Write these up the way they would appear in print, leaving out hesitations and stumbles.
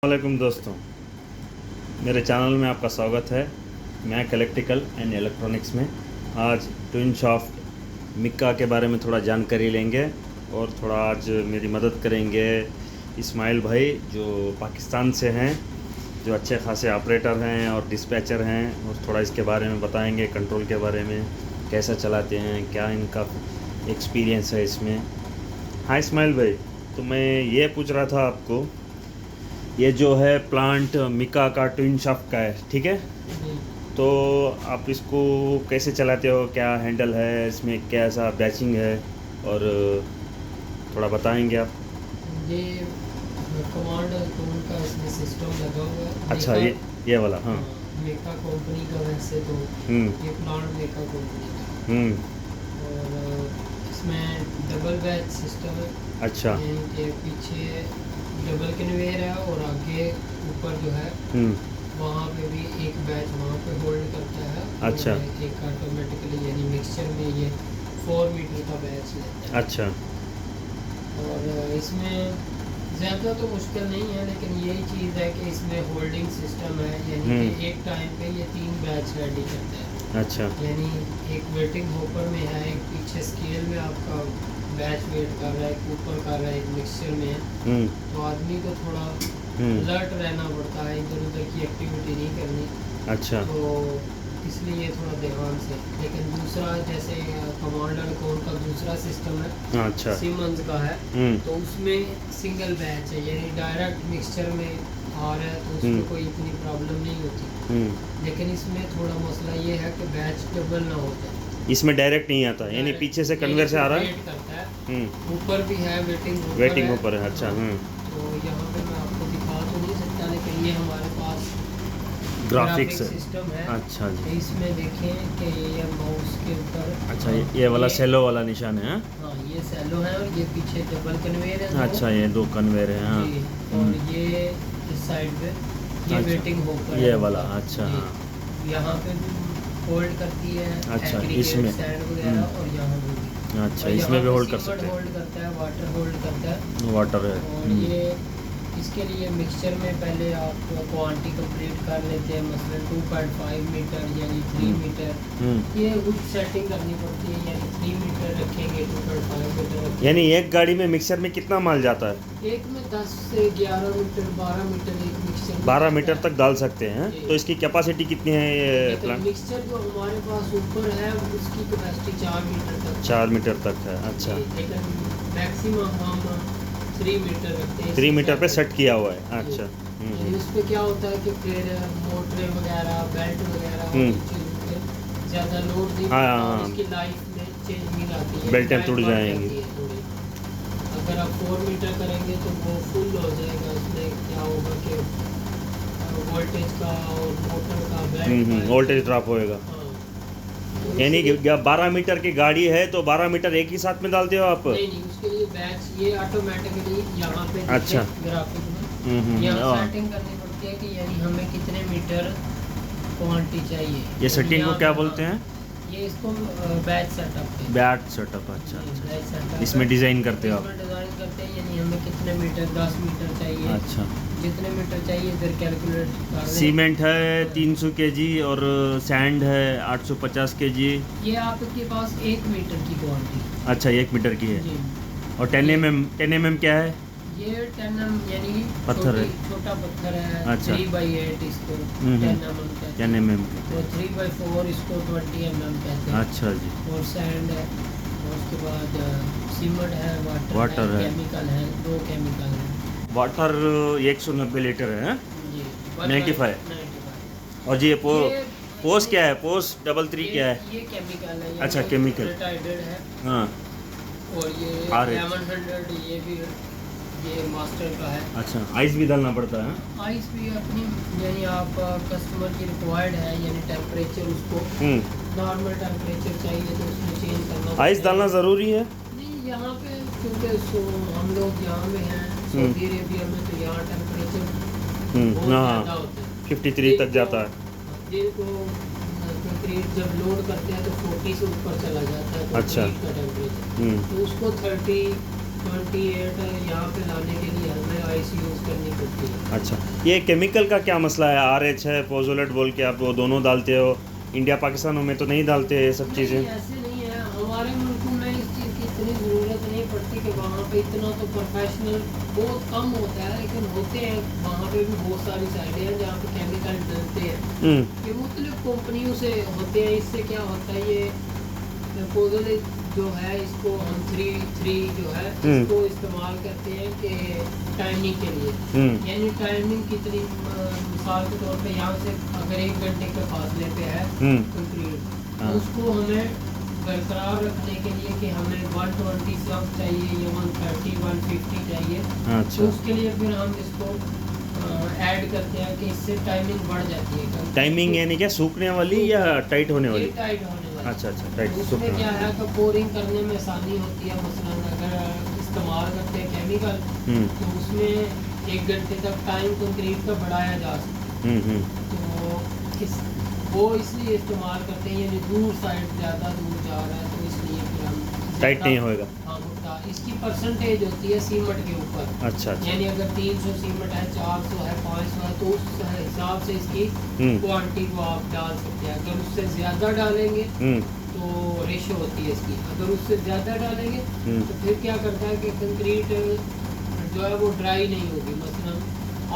वालेकुम दोस्तों, मेरे चैनल में आपका स्वागत है। मैक इलेक्ट्रिकल एंड इलेक्ट्रॉनिक्स में आज ट्विन शाफ्ट मिक्का के बारे में थोड़ा जानकारी लेंगे और थोड़ा आज मेरी मदद करेंगे इस्माइल भाई, जो पाकिस्तान से हैं, जो अच्छे खासे ऑपरेटर हैं और डिस्पैचर हैं, और थोड़ा इसके बारे में बताएंगे, कंट्रोल के बारे में कैसा चलाते हैं, क्या इनका एक्सपीरियंस है इसमें। हाँ इस्माइल भाई, तो मैं ये पूछ रहा था आपको, ये जो है प्लांट मिका का ट्विन शाफ्ट का है, ठीक है? तो आप इसको कैसे चलाते हो, क्या हैंडल है इसमें, कैसा बैचिंग है, और थोड़ा बताएंगे आप? ये कमांड टूल का इसमें सिस्टम लगा हुआ है। अच्छा, ये वाला, हाँ। मेका कंपनी का वैसे तो ये प्लांट मेका कंपनी का, और इसमें डबल बैच सिस्टम है। अच्छा। यानी कि पीछे डबल कन्वेयर है और आगे ऊपर जो है वहाँ पे भी एक बैच वहाँ पे होल्ड करता है। अच्छा। एक ऑटोमेटिकली यानी मिक्सचर में ये 4 मीटर का बैच लेता है। अच्छा। और इसमें ज़्यादा तो मुश्किल नहीं है, लेकिन यही चीज़ है कि इसमें होल्डिंग सिस्टम है, यानी कि एक टाइम पे ये 3 बैच रेडी करता है। अच्छा। यानी एक वेटिंग होपर में है, एक पीछे स्केल में आपका बैच वेट कर रहा है, एक ऊपर कर रहा है, एक मिक्सचर में है। तो आदमी को थोड़ा अलर्ट रहना पड़ता है, इधर उधर की एक्टिविटी नहीं करनी। अच्छा। तो इसलिए थोड़ा ध्यान से। लेकिन दूसरा जैसे कमांडर कोड का दूसरा सिस्टम है, अच्छा, सिमंस का है, तो उसमें सिंगल बैच है, यानी डायरेक्ट मिक्सचर में आ रहा है, तो उसमें कोई इतनी प्रॉब्लम नहीं होती। लेकिन इसमें थोड़ा मसला ये है कि बैच डबल ना होता है। इसमें डायरेक्ट नहीं आता, यानी पीछे से कन्वेयर से आ रहा है। करता है। ऊपर भी है वेटिंग ऊपर है। अच्छा। तो यहाँ पे मैं आपको दिखा तो नहीं सकता, लेकिन ये हमारे पास ग्राफिक्स सिस्टम है। अच्छा जी। इसमें देखें कि ये माउस के ऊपर, अच्छा, ये वाला सेलो वाला निशान है। हाँ ये सेलो है, और ये पीछे डबल कन्वेयर है। अच्छा, ये 2 कन्वेयर है। हाँ। और ये इस साइड पे ये अच्छा, वेटिंग होकर ये वाला। अच्छा। हाँ, यहाँ पे भी होल्ड करती है। अच्छा, इसमें सैंड वगैरह, और यहाँ भी। अच्छा, इसमें भी होल्ड कर सकते हैं। होल्ड करता है, वाटर होल्ड करता है। वाटर है। और ये इसके लिए मिक्सचर में पहले आप क्वांटिटी कंप्लीट कर लेते हैं, मसलन 2.5 मीटर यानी 3 मीटर। ये कुछ सेटिंग करनी पड़ती है, यानी 3 मीटर रखेंगे, 2.5 मीटर रखेंगे। यानी एक गाड़ी में मिक्सर में कितना माल जाता है? एक में 10 से 11 मीटर, 12 मीटर एक मिक्सचर 12 मीटर तक डाल सकते हैं। तो इसकी कैपेसिटी कितनी है ये प्लांट? मिक्सचर जो हमारे पास ऊपर है उसकी कैपेसिटी 4 मीटर तक। 4 मीटर तक है। अच्छा। लेकिन मैक्सिमम हम 3 मीटर रखते हैं। 3 मीटर पे सेट किया हुआ है। अच्छा। उस पर क्या होता है कि फिर मोटरें वगैरह, बेल्ट वगैरह ज़्यादा लोड नहीं पड़ता, और इसकी लाइफ में चेंज नहीं आती है, बेल्टें टूट जाएंगी। अगर आप 4 मीटर करेंगे तो वो फुल हो जाएगा। उसमें क्या होगा कि वोल्टेज का और मोटर का बेल्ट वोल्टेज ड्रॉप होएगा। यानी 12 मीटर की गाड़ी है तो 12 मीटर एक ही साथ में डालते हो आप? नहीं, उसके लिए बैच ये ऑटोमेटिकली यहाँ पे अच्छा ग्राफिक में यहाँ सेटिंग करनी पड़ती है कि यानी हमें कितने मीटर क्वांटिटी चाहिए। ये सेटिंग को क्या बोलते हैं? ये इसको बैच सेटअप है। Batch setup. अच्छा। बैच सेटअप इसमें डिज़ाइन करते हो आप? डिज़ाइन करते हैं, यानी हमें कितने मीटर, 10 मीटर चाहिए। अच्छा। जितने मीटर चाहिए इधर कैलकुलेट कर लें। सीमेंट है 300 केजी और सैंड है 850 केजी। ये आपके पास 1 मीटर की क्वांटिटी। अच्छा, 1 मीटर की है। जी। और 10 mm क्या है? ये 10 mm यानी पत्थर है, छोटा पत्थर है। अच्छा। 3/8 इसको 10 mm कहते हैं। 10 mm और 3/4 इसको 20 mm कहते हैं। अच्छा जी। और सैंड है, और उसके बाद सीमेंट है, वाटर है, केमिकल है, 2 केमिकल है। वाटर 190 लीटर है। जी, 95। और जी पोस क्या है? पोस 33 क्या है? ये केमिकल है। अच्छा, केमिकल है। हाँ। और ये RH 700 ये भी ये मास्टर का है। अच्छा, आइस भी डालना पड़ता है? आइस भी अपनी, यानी आप कस्टमर की रिक्वायर्ड है, यानी टेम्परेचर उसको नॉर्मल टेम्परेचर चाहिए तो उसमें चेंज करना। आइस डालना ज़रूरी है? नहीं, यहाँ पे क्योंकि हम लोग यहाँ में हैं सऊदी अरेबिया में, तो यहाँ टेम्परेचर बहुत ज़्यादा होता है, 53 तक जाता है। जिनको कंक्रीट जब लोड करते हैं तो 40 से ऊपर चला जाता है। अच्छा। का टेम्परेचर तो उसको 30 28 यहाँ पे लाने के लिए हमें आईसी यूज़ करनी पड़ती है। अच्छा, ये केमिकल का क्या मसला है? RH है, पोजोलेट बोल के आप वो दोनों डालते हो, इंडिया पाकिस्तानों में तो नहीं डालते ये सब चीज़ें। नहीं, ऐसे नहीं है, हमारे मुल्क में इस चीज़ की इतनी ज़रूरत नहीं पड़ती कि वहाँ पे इतना तो प्रोफेशनल बहुत कम होता है, लेकिन होते हैं वहाँ पे भी बहुत सारी साइडें हैं जहाँ पे केमिकल डलते हैं। ये मुख्तलिफ कंपनियों से होते हैं। इससे क्या होता है, ये पोजोलेट जो है इसको हम 3 जो है इसको इस्तेमाल करते हैं कि टाइमिंग के लिए, यानी टाइमिंग कितनी, मिसाल के तौर पे यहाँ से अगर 1 घंटे के फासले पे है कंक्रीट, तो उसको हमें बरकरार रखने के लिए कि हमें 120 सब चाहिए या 130 150 चाहिए। अच्छा। तो उसके लिए फिर हम इसको ऐड करते हैं कि इससे टाइमिंग बढ़ जाती है। टाइमिंग यानी क्या, सूखने वाली या टाइट होने वाली? टाइट होने वाली। अच्छा अच्छा, टाइट उसमें सूखने क्या वाली। है कि बोरिंग करने में आसानी होती है। मसलन अगर इस्तेमाल करते हैं केमिकल, तो उसमें 1 घंटे तक टाइम कंक्रीट का बढ़ाया जा सकता है। तो वो इसलिए इस्तेमाल करते हैं, यानी दूर साइड ज़्यादा दूर जा रहा है तो इसलिए फिर हम टाइट नहीं होएगा। हाँ, इसकी परसेंटेज होती है सीमेंट के ऊपर। अच्छा अच्छा। यानी अगर 300 सीमेंट है, 400 है, 500 है, तो उस हिसाब से इसकी क्वांटिटी को आप डाल सकते हैं। अगर उससे ज़्यादा डालेंगे तो रेशो होती है इसकी, अगर उससे ज़्यादा डालेंगे तो फिर क्या करता है कि कंक्रीट जो है वो ड्राई नहीं होगी। मसलन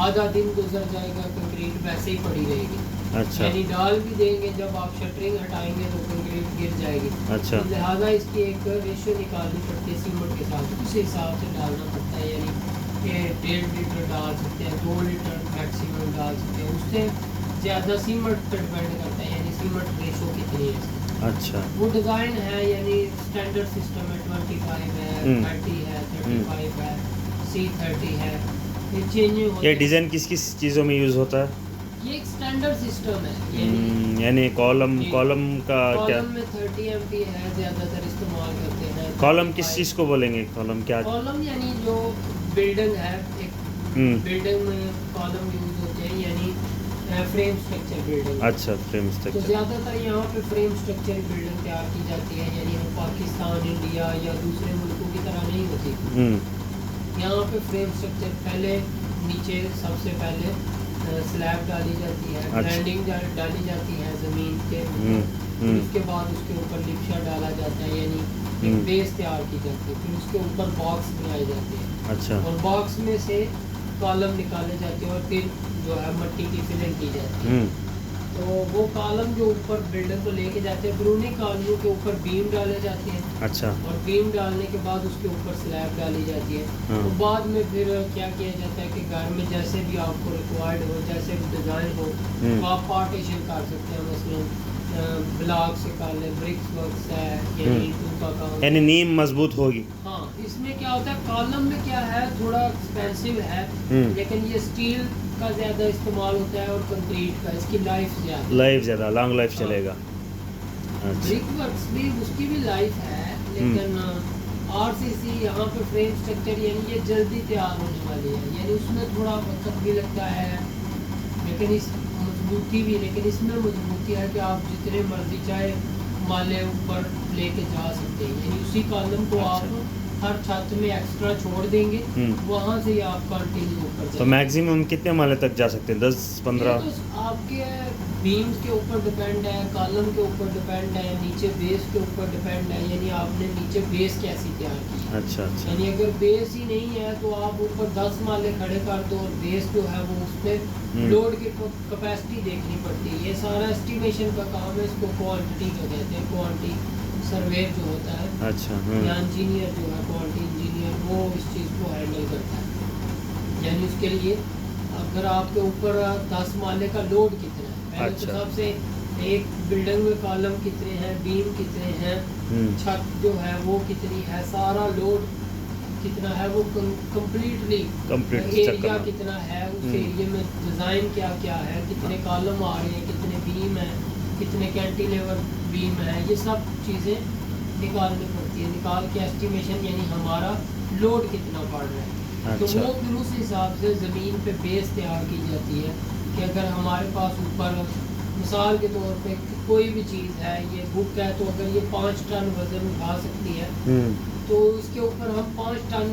आधा दिन गुजर जाएगा, कंक्रीट वैसे ही पड़ी रहेगी। अच्छा। यानी डाल भी देंगे, जब आप शटरिंग हटाएंगे तो कंक्रीट गिर जाएगी। अच्छा। तो लिहाजा इसकी एक रेशो निकालनी पड़ती है सीमेंट के साथ, उस हिसाब से डालना पड़ता है। यानी कि 1.5 लीटर डाल सकते हैं, 2 लीटर मैक्सिमम डाल सकते हैं। उससे ज़्यादा सीमेंट पर डिपेंड करता है, यानी सीमेंट रेशो कितनी है। अच्छा। वो डिज़ाइन है, यानी स्टैंडर्ड सिस्टम है, 25 है, 30 है, 35 है, C30 है, ये चेंजिंग होता है। ये डिज़ाइन किस किस चीज़ों में यूज़ होता है? ये एक स्टैंडर्ड सिस्टम है, यानी कॉलम का क्या? कॉलम में 30 MP है, ज़्यादातर इस्तेमाल करते हैं। कॉलम किस चीज़ को बोलेंगे? कॉलम क्या? कॉलम यानी जो बिल्डिंग है, एक बिल्डिंग में कॉलम यूज होते हैं, यानी फ्रेम स्ट्रक्चर बिल्डिंग। अच्छा, फ्रेम तो स्ट्रक्चर। ज़्यादातर यहाँ पे फ्रेम स्ट्रक्चर बिल्डिंग तैयार की जाती है, यानी हम पाकिस्तान, इंडिया या दूसरे मुल्कों की तरह नहीं होती। यहाँ पे फ्रेम स्ट्रक्चर पहले नीचे सबसे पहले स्लैब डाली जाती है, ब्लैंडिंग डाली जाती है ज़मीन के, फिर उसके बाद उसके ऊपर लिपशा डाला जाता है, यानी एक बेस तैयार की जाती है। फिर उसके ऊपर बॉक्स बनाए जाते हैं। अच्छा। और बॉक्स में से कॉलम निकाले जाते हैं और फिर जो है मट्टी की फिलिंग की जाती है। तो वो कॉलम जो ऊपर बिल्डिंग को लेके जाते हैं, फिर उन्हीं कॉलमों के ऊपर बीम डाले जाते हैं। अच्छा। और बीम डालने के बाद उसके ऊपर स्लैब डाली जाती है। तो बाद में फिर क्या किया जाता है कि घर में जैसे भी आपको रिक्वायर्ड हो, जैसे भी डिज़ाइन हो, तो आप पार्टीशन कर सकते हैं। मसलन ब्लॉक से कर ले, ब्रिक्स वर्क्स है, यानी ईंटों का काम, यानी नींव मजबूत होगी। हाँ, इसमें क्या होता है, कॉलम में क्या है, थोड़ा एक्सपेंसिव है, लेकिन ये स्टील का ज़्यादा इस्तेमाल होता है और कंक्रीट का, इसकी लाइफ ज़्यादा, लॉन्ग लाइफ चलेगा। ब्रिक वर्क्स भी उसकी भी लाइफ है, लेकिन RCC यहाँ पे फ्रेम स्ट्रक्चर यानी ये जल्दी तैयार होने वाली है, यानी उसमें थोड़ा वक्त भी लगता है, लेकिन इस मजबूती भी, लेकिन इसमें मजबूती है कि आप जितने मर्जी चाहे माले ऊपर लेके जा सकते हैं। यानी उसी कॉलम को आप हर छत में एक्स्ट्रा छोड़ देंगे, वहाँ से ही आप कंटिन्यू ऊपर। तो मैक्सिमम कितने माले तक जा सकते हैं? 10-15? तो आपके बीम्स के ऊपर डिपेंड है, कॉलम के ऊपर डिपेंड है, नीचे बेस के ऊपर डिपेंड है, यानी आपने नीचे बेस कैसी तैयार की है। अच्छा अच्छा। यानी अगर बेस ही नहीं है तो आप ऊपर 10 माले खड़े कर दो और बेस जो है वो उस पर लोड की कैपेसिटी देखनी पड़ती है। ये सारा एस्टिमेशन का काम है, इसको क्वांटिटी का कहते हैं, क्वांटिटी सर्वे जो होता है। अच्छा। या इंजीनियर जो है, क्वांटिटी इंजीनियर, वो इस चीज़ को हैंडल करता है। यानी उसके लिए अगर आपके ऊपर 10 माले का लोड कितना है, पहले तो सबसे एक बिल्डिंग में कॉलम कितने हैं, बीम कितने हैं, छत जो है वो कितनी है, सारा लोड कितना है, वो कंप्लीट एरिया कितना है, उस एरिया में डिज़ाइन क्या क्या है, कितने कॉलम आ रहे हैं, कितने बीम है, कितने कैंटिलीवर बीम है, ये सब चीज़ें निकालनी पड़ती है। निकाल के एस्टिमेशन, यानी हमारा लोड कितना पड़ रहा है। अच्छा। तो वो फिर उस हिसाब से ज़मीन पे बेस तैयार की जाती है कि अगर हमारे पास ऊपर मिसाल के तौर पे कोई भी चीज़ है, ये बुक है, तो अगर ये 5 टन वज़न उठा सकती है तो इसके ऊपर हम 5 टन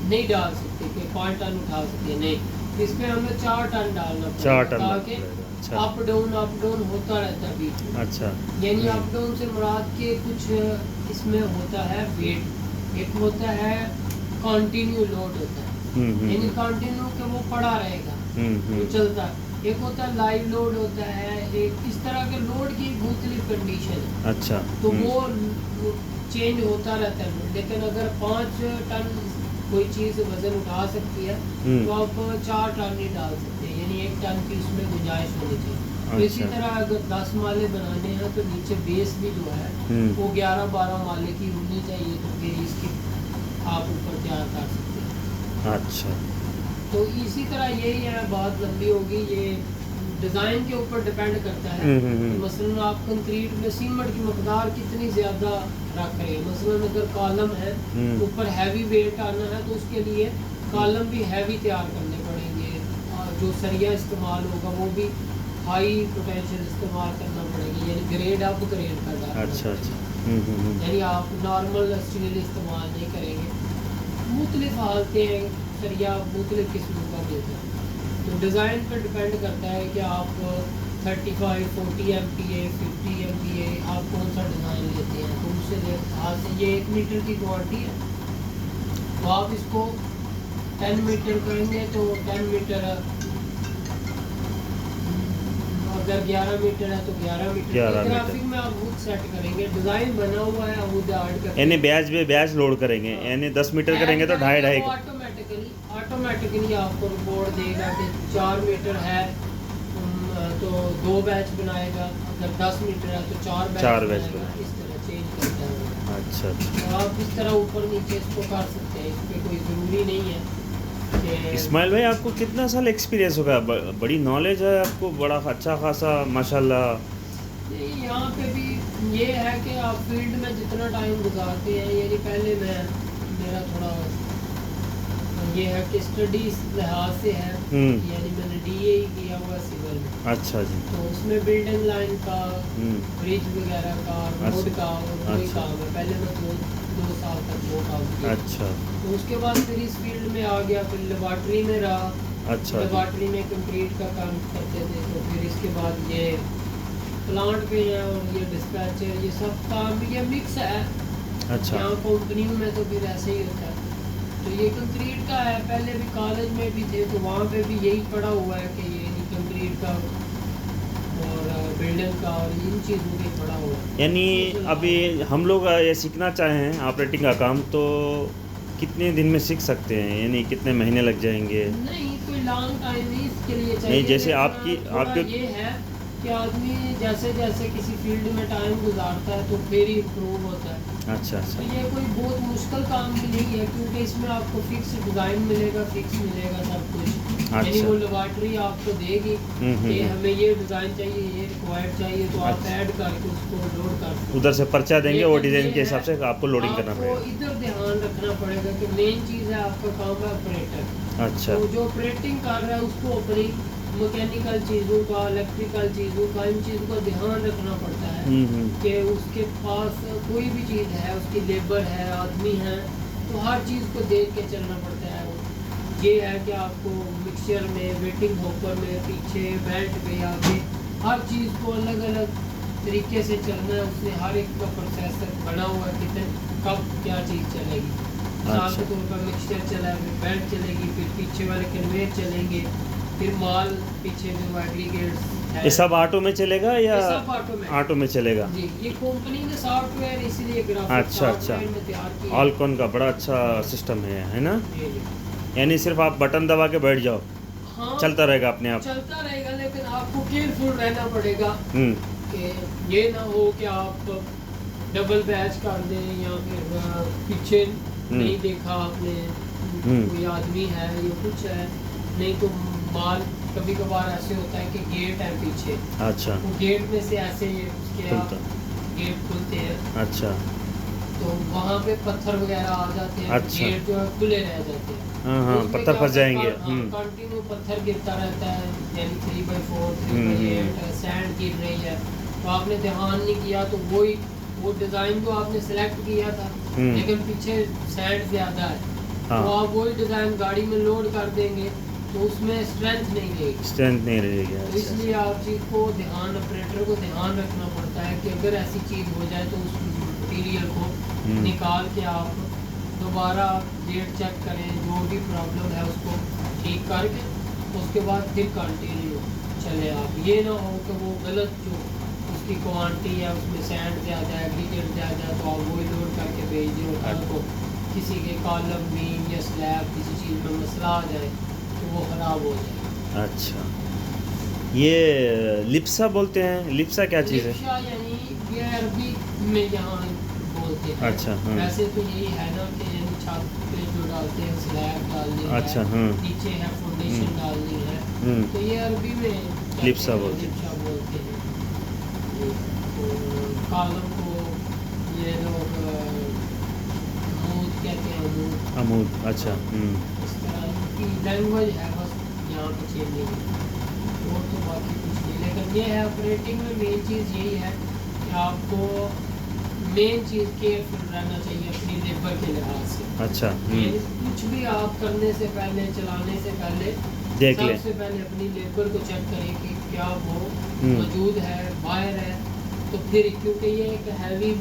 नहीं डाल सकते कि 5 टन उठा सकते, नहीं, इसमें हमें 4 टन डालना 4 पड़ेगा टन ताकि अच्छा अप डाउन होता रहता है बीच में। अच्छा यानी अप डाउन से मुराद के कुछ इसमें होता है वेट, एक होता है कंटिन्यू लोड होता है, यानी कंटिन्यू के वो पड़ा रहेगा, वो चलता है। एक होता है लाइव लोड होता है, एक इस तरह के लोड की मुख्तलिफ कंडीशन है। अच्छा तो वो चेंज होता रहता है। लेकिन अगर 5 टन कोई चीज़ वजन उठा सकती है तो आप 4 टन नहीं डाल सकते, यानी 1 टन की उसमें गुंजाइश होनी चाहिए। तो इसी तरह अगर 10 माले बनाने हैं तो नीचे बेस भी जो है वो 11-12 माले की होनी चाहिए, तो फिर इसकी आप ऊपर तैयार कर सकते हैं। अच्छा तो इसी तरह यही है, बात लंबी होगी, ये डिज़ाइन के ऊपर डिपेंड करता है। मसलन आप कंक्रीट में सीमेंट की मकदार कितनी ज़्यादा रख रहे हैं। मसलन अगर कॉलम है ऊपर हैवी वेट आना है तो उसके लिए कॉलम भी हैवी तैयार करने पड़ेंगे, और जो सरिया इस्तेमाल होगा वो भी हाई पोटेंशियल इस्तेमाल करना पड़ेगा, यानी ग्रेड अप ग्रेड करना। अच्छा अच्छा यानी आप नॉर्मल स्टील इस्तेमाल नहीं करेंगे। मुख्तलिफ हालतें हैं, सरिया मुख्तलिफ किस्मों का मिलता है। तो डिज़ाइन पर डिपेंड करता है कि आप 35, 40 MPa, 50 MPa आप कौन सा डिज़ाइन लेते हैं। तो उससे लिहाज से ये 1 मीटर की क्वांटिटी है, तो आप इसको 10 मीटर करेंगे तो 10 मीटर, अगर 11 मीटर है तो 11 मीटर ग्राफिक में आप खुद सेट करेंगे। डिज़ाइन बना हुआ है, खुद ऐड करके यानी ब्याज लोड करेंगे, यानी 10 मीटर करेंगे तो 2.5 ऑटोमेटिकली आपको रिपोर्ट देगा कि 4 मीटर है तो 2 बैच बनाएगा, अगर 10 मीटर है तो 4 बैच बनाएगा। इस तरह चेंज करता है। अच्छा तो आप इस तरह ऊपर नीचे इसको कर सकते हैं, इस पर कोई ज़रूरी नहीं है कि। इस्माइल भाई आपको कितना साल एक्सपीरियंस होगा? बड़ी नॉलेज है आपको, बड़ा अच्छा खासा माशाल्लाह। यहाँ पे भी ये है कि आप फील्ड में जितना टाइम गुजारते हैं, यानी पहले मेरा थोड़ा ये है कि स्टडी लिहाज से है, यानी मैंने DA किया हुआ सिविल में। अच्छा जी। तो उसमें बिल्डिंग लाइन का, ब्रिज वगैरह का, रोड का और वही काम है। पहले मैं 2 साल तक वो काम किया। अच्छा। तो उसके बाद फिर इस फील्ड में आ गया, फिर लेबॉर्ट्री में रहा। अच्छा। लेबॉर्ट्री में कंक्रीट का काम करते थे। तो फिर इसके बाद ये प्लांट पे है और ये डिस्पैचर, ये सब काम ये मिक्स है। अच्छा। यहाँ कंपनियों में तो फिर ऐसे ही होता है। तो ये कंक्रीट का है, पहले भी कॉलेज में भी थे तो वहाँ पे भी यही पढ़ा हुआ है कि ये कंक्रीट का और बिल्डिंग का और इन चीज़ों के पढ़ा हुआ है। यानी अभी हम लोग ये सीखना चाहें ऑपरेटिंग का काम तो कितने दिन में सीख सकते हैं, यानी कितने महीने लग जाएंगे? नहीं, कोई लॉन्ग टाइम नहीं इसके लिए चाहिए। नहीं, जैसे आपके ये है कि आदमी जैसे जैसे किसी फील्ड में टाइम गुजारता है तो फिर ही इम्प्रूव होता है। अच्छा अच्छा। तो ये कोई बहुत मुश्किल काम भी नहीं है, क्योंकि इसमें आपको फिक्स डिज़ाइन मिलेगा, फिक्स मिलेगा सब कुछ। यानी वो लेबॉर्ट्री आपको देगी कि हमें ये डिज़ाइन चाहिए, ये रिक्वायर्ड चाहिए, तो आप ऐड करके उसको लोड कर सकते। उधर से पर्चा देंगे, वो डिज़ाइन के हिसाब से आपको लोडिंग करना पड़ेगा। आपको इधर ध्यान रखना पड़ेगा कि मेन चीज़ है आपका काम है ऑपरेटर। अच्छा। तो जो ऑपरेटिंग कर रहा है उसको अपनी मैकेनिकल चीज़ों का, इलेक्ट्रिकल चीज़ों का, इन चीज़ों का ध्यान रखना पड़ता है कि उसके पास कोई भी चीज़ है, उसकी लेबर है, आदमी है, तो हर चीज़ को देख के चलना पड़ता है। ये है कि आपको मिक्सचर में, वेटिंग हॉपर में, पीछे बेल्ट पे, आगे हर चीज़ को अलग अलग तरीके से चलना है। उसमें हर एक का प्रोसेसर बना हुआ है, कितने कब क्या चीज़ चलेगी। मिसाल के तौर पर मिक्सचर चला है, बेल्ट चलेगी, फिर पीछे वाले कन्वेयर चलेंगे, फिर माल पीछे जो एग्रीगेट्स है। ये सब ऑटो में चलेगा या ऑटो में चलेगा? जी, ये कंपनी ने सॉफ्टवेयर इसीलिए ग्राफिक अच्छा सॉफ्टवेयर में तैयार किया। ऑलकॉन का बड़ा अच्छा सिस्टम है ना? यानी सिर्फ आप बटन दबा के बैठ जाओ, हाँ, चलता रहेगा अपने आप। चलता रहेगा, लेकिन आपको केयरफुल रहना पड़ेगा कि ये ना हो कि आप डबल बैच कर दें या फिर पीछे नहीं देखा आपने, कोई आदमी है या कुछ है, नहीं तो माल कभी कभार ऐसे होता है कि गेट है पीछे। अच्छा। वो गेट में से ऐसे उसके गेट खुलते हैं। अच्छा। तो वहाँ पे पत्थर वगैरह आ जाते हैं। अच्छा। गेट जो है खुले रह जाते हैं। हाँ, पत्थर फंस जाएंगे। कंटिन्यू पत्थर गिरता रहता है, यानी 3x4, 3x8 सैंड गिर रही है, तो आपने ध्यान नहीं किया तो वो डिज़ाइन जो आपने सेलेक्ट किया था लेकिन पीछे सैंड ज्यादा है, हाँ। तो आप वही डिजाइन गाड़ी में लोड कर देंगे तो उसमें स्ट्रेंथ नहीं रहेगी। स्ट्रेंथ नहीं रहेगी। तो अच्छा, इसलिए आप चीज़ को ध्यान, ऑपरेटर को ध्यान रखना पड़ता है कि अगर ऐसी चीज़ हो जाए तो उस मटीरियल को निकाल के आप दोबारा डेट चेक करें, जो भी प्रॉब्लम है उसको ठीक करके उसके बाद फिर कंटिन्यू चले आप। ये ना हो कि वो गलत जो उसकी क्वांटिटी है उसमें सैंड ज़्यादा है, एग्रीगेट ज़्यादा है, तो आप वही लोड करके भेज दें और कल को किसी के कॉलम बीम या स्लैब किसी चीज़ में मसला आ जाए तो वो ख़राब हो जाए। अच्छा, ये लिप्सा बोलते हैं, लिप्सा क्या चीज़ है? लिप्सा यानी ये अरबी में यहाँ बोलते हैं। अच्छा, वैसे तो यही है ना कि यानी छत पे जो डालते हैं स्लैब डालनी अच्छा, है, नीचे है फाउंडेशन डालनी है, तो ये अरबी में लिप्सा बोलते हैं। लिप्सा बोलते हैं। तो कॉलम को ये लोग अमूद कहते हैं, अमूद। अमूद, अच्छा। इस तरह की लैंग्वेज है, बस यहाँ पे चेंजिंग है और तो बाकी कुछ नहीं। लेकिन ये है ऑपरेटिंग में मेन चीज़ यही है कि आपको मेन चीज़ केयरफुल रहना चाहिए अपनी लेबर के लिहाज से। अच्छा, कुछ भी आप करने से पहले, चलाने से पहले देख लें। सबसे पहले अपनी लेबर को चेक करें कि क्या वो मौजूद है, बाहर है, तो फिर क्योंकि ये एक हैवी।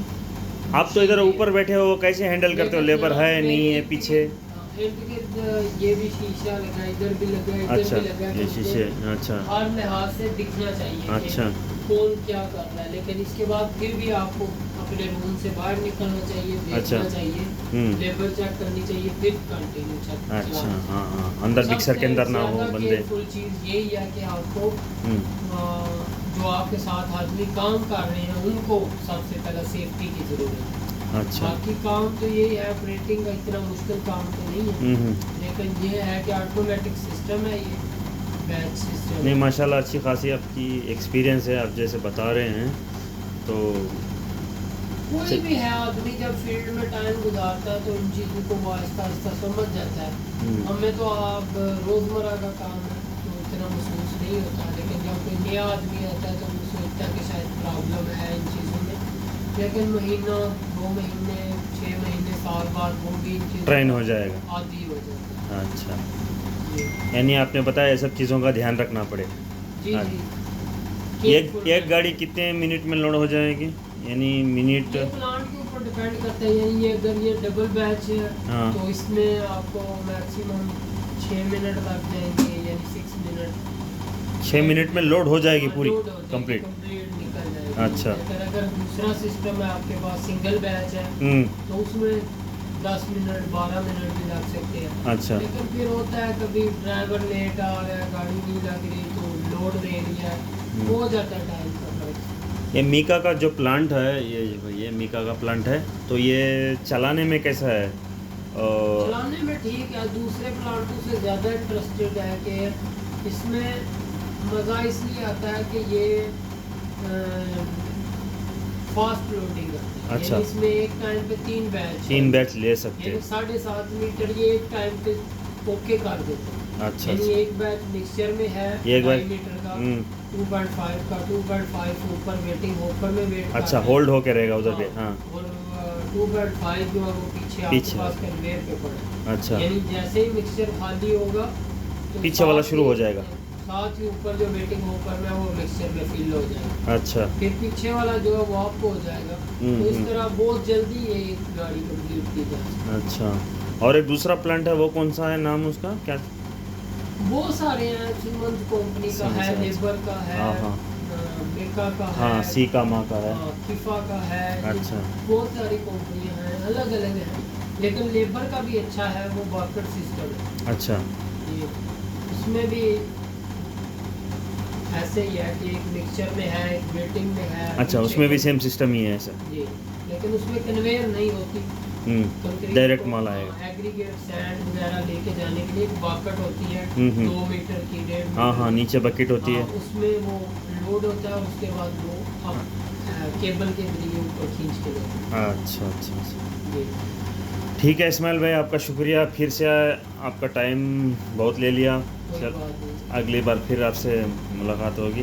आप तो इधर ऊपर बैठे हो, कैसे हैंडल करते हो? लेबर है नहीं है पीछे? इर्द गिर्द ये भी शीशा लगा, इधर भी लगा, इधर अच्छा, भी लगा, ये तो शीशे, उसको अच्छा। हर लिहाज से दिखना चाहिए कि अच्छा। कौन क्या कर रहा है। लेकिन इसके बाद फिर भी आपको अपने रूम से बाहर निकलना चाहिए, देखना चाहिए, लेबर चेक करनी चाहिए, फिर कंटिन्यू चेक। अच्छा, हाँ हाँ, अंदर मिक्सर के अंदर ना हो बंदे। फुल चीज़ यही है कि आपको जो आपके साथ आदमी काम कर रहे हैं उनको सबसे पहले सेफ्टी की ज़रूरत है। अच्छा, बाकी काम तो यही है, ऑपरेटिंग का इतना मुश्किल काम तो नहीं है, लेकिन ये है कि ऑटोमेटिक सिस्टम है, ये बैच सिस्टम। नहीं, माशाल्लाह अच्छी खासी आपकी एक्सपीरियंस है, आप जैसे बता रहे हैं तो। कोई भी है आदमी जब फील्ड में टाइम गुजारता है तो इन चीज़ों को वो आहिस्ता आहिस्ता समझ जाता है। हमें तो आप रोज़मर्रा का काम है तो इतना महसूस नहीं होता, लेकिन जब कोई नया आदमी आता है तो वो सोचता है कि शायद प्रॉब्लम है इन चीज़ों में, लेकिन महीना, 2 महीने, 6 महीने, साल बाद वो भी इन चीज़ों ट्रेन हो जाएगा, आदी हो जाता है। अच्छा, जी यानी आपने बताया ये सब चीज़ों का ध्यान रखना पड़े। जी हाँ। जी। एक गाड़ी कितने मिनट में लोड हो जाएगी, यानी मिनट? ये प्लांट के ऊपर डिपेंड करता है, यानी ये अगर ये डबल बैच है हाँ। तो इसमें आपको मैक्सिमम 6 मिनट लग जाएंगे, यानी 6 मिनट। 6 मिनट में लोड हो जाएगी पूरी लोड हो जाएगी, कंप्लीट? कंप्लीट निकल जाएगी। अच्छा। लेकिन अगर दूसरा सिस्टम है आपके पास, सिंगल बैच है, तो उसमें 10 मिनट 12 मिनट भी लग सकते हैं। अच्छा, लेकिन फिर होता है कभी ड्राइवर लेट आ रहा है, गाड़ी नहीं लग रही तो लोड दे रही है, हो जाता है टाइम का फर्क। ये मीका का जो प्लांट है, ये मीका का प्लांट है, तो ये चलाने में कैसा है? चलाने में ठीक है, दूसरे प्लांटों से ज़्यादा इंटरेस्टेड है कि इसमें मज़ा इसलिए आता है कि ये फास्ट लोडिंग करती है। अच्छा। यानी इसमें एक टाइम पे 3 बैच ले सकते यानी हैं। 7.5 मीटर ये एक टाइम पे ओके कर देते हैं। अच्छा, यानी अच्छा। एक बैच मिक्सचर में है एक 2 बैच मीटर का, 2.5 का, 2.5 ऊपर वेटिंग होकर में वेट अच्छा, होल्ड होके रहेगा उधर पे, हाँ। और 2.5 जो है वो पीछे आपके पास कन्वेयर पे पड़ा। अच्छा, यानी जैसे ही मिक्सचर खाली होगा तो पीछे वाला साथ शुरू हो ही- जाएगा। साथ ही ऊपर जो वेटिंग होकर में वो मिक्सचर में फिल हो जाएगा, अच्छा, फिर पीछे वाला जो है वो आपको हो जाएगा। तो इस तरह बहुत जल्दी ये गाड़ी कंप्लीट की जाए। अच्छा। और एक दूसरा प्लांट है, वो कौन सा है, नाम उसका क्या? बहुत सारे हैं, सीमेंट कंपनी का है, अच्छा। लेबर का है, हाँ, हाँ। बेका का है, हाँ, सीका माँ का है। किफा का है। अच्छा। बहुत सारी कंपनियां हैं, अलग अलग हैं, लेकिन लेबर का भी अच्छा है, वो बकेट सिस्टम है। अच्छा, ये उसमें भी ऐसे ही है कि एक मिक्सचर में है, एक वेटिंग में है। अच्छा, उसमें भी सेम सिस्टम ही है ऐसा? जी, लेकिन उसमें कन्वेयर नहीं होती, डायरेक्ट माल आएगा। एग्रीगेट सैंड वगैरह लेके जाने के लिए एक बकेट होती है, 2 मीटर की, 1.5 हाँ मीटर हाँ, की। नीचे बकेट होती है। उसमें वो लोड होता है, उसके बाद वो अब केबल के जरिए ऊपर खींच के देते अच्छा, अच्छा, अच्छा। हैं। जी ठीक है इस्माइल भाई, आपका शुक्रिया, फिर से आपका टाइम बहुत ले लिया। कोई चल, बात नहीं। अगली बार फिर आपसे मुलाकात होगी।